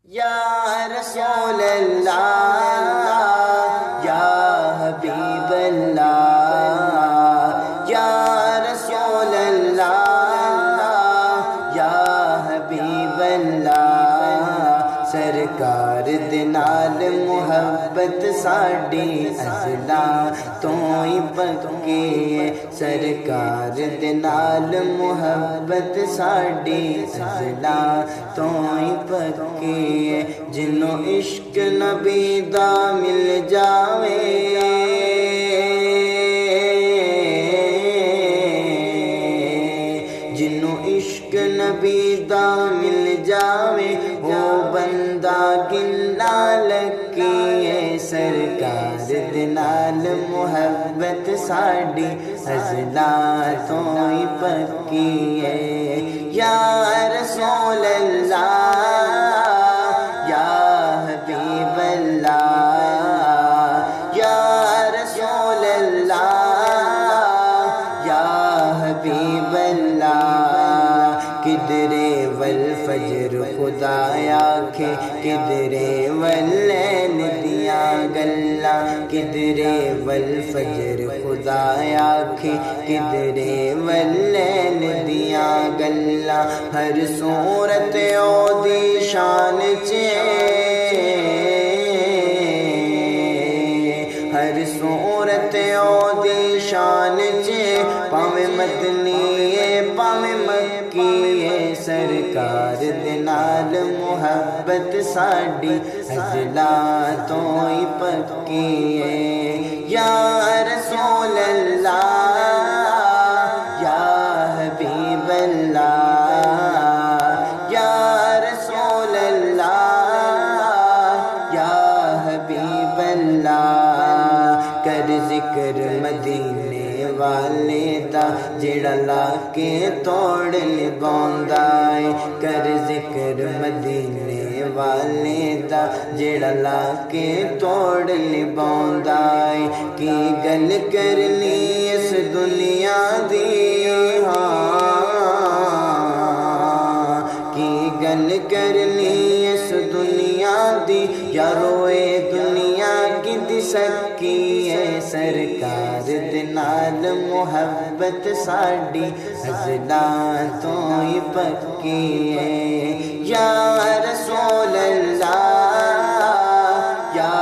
یا رسول اللہ یا حبیب اللہ، یا رسول اللہ یا حبیب اللہ، سرکار دے نال محبت ساڈی ازلاں تو ہی پکی ہے، سرکار دے نال محبت ساڈی ازلاں تو ہی پکی ہے، جنوں عشق نبی دا مل جاوے جنوں عشق نبی دا مل جاوے وہ بندہ کنا لکی ہے، سرکار دے نال محبت ساڈی ازلاں تو ہی پکی ہے، یا رسول اللہ یا حبیب اللہ، یا رسول اللہ یا حبیب اللہ، کدرے والفجر خدا آکھے کدرے واللیل دیاں گلاں، کدرے والفجر خدا آکھے کدرے واللیل دیاں گلاں، ہر صورت او دی شان چے ہر صورت او دی شان چے، پاویں مدنی ہے پاویں مکی ہے، سرکار دے نال محبت ساڈی ازلاں تو ہی پکی ہے، یا رسول اللہ یا حبیب اللہ، یا رسول اللہ یا حبیب اللہ، کر ذکر مدینے والے دا جڑا لا کے توڑ لباوندا ہے، کر ذکر مدینے والے دا جڑا لا کے توڑ لباوندا ہے، کی گل کرنی اس دنیا دی کی گل کرنی اس دنیا دی، یاروے دنیا کی دی سکی ہے، سرکار دے نال محبت ساڈی ازلاں تو ہی پکی ہے، یا رسول اللہ یا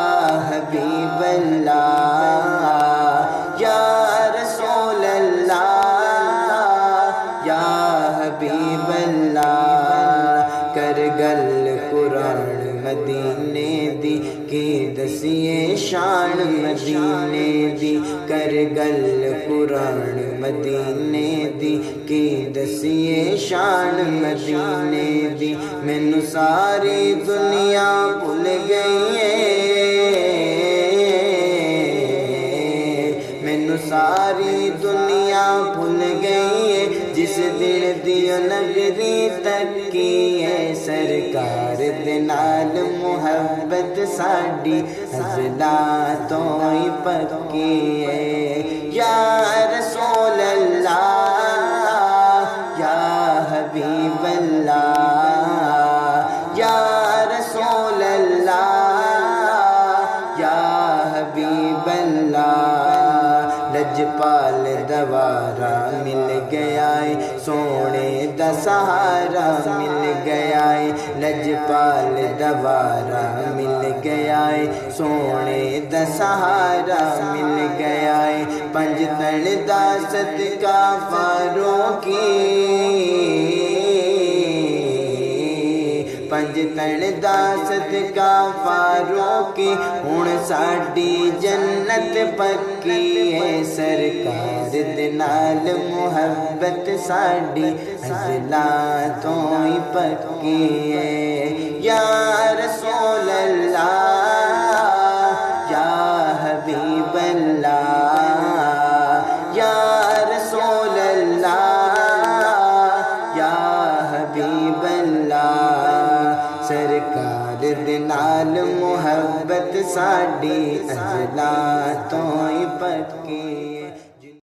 حبیب اللہ، یا رسول اللہ یا حبیب اللہ، کر گل قرآن مدینے دی کی دسیے شان مدینے دی، کر گل قرآن مدینے دی کی دسیے شان مدینے دی، مینوں ساری دنیا بھول گئی ہے مینوں ساری دنیا بھول گئی ہے، جس دل دی نگری تکی ہے، سرکار دے نال محبت ساڈی ازلاں تو ہی پکی ہے، یا رسول اللہ یا حبیب اللہ، یا رسول اللہ یا حبیب اللہ، لجپال دوارا مل گیا ہے، سونے دا سہارا مل گیا ہے، لجپال دوارا مل گیا ہے، سونے دا سہارا مل گیا ہے، پنج تن دا صدقہ فاروقی پنج تن دا صدقہ فاروقی، ہن ساڈی جنت پکی ہے، سرکار دے نال محبت ساڈی ازلاں تو ہی پکی ہے، یا رسول اللہ یا حبیب اللہ، یا رسول اللہ یا حبیب اللہ، سرکار دے نال محبت ساڈی ازلاں تو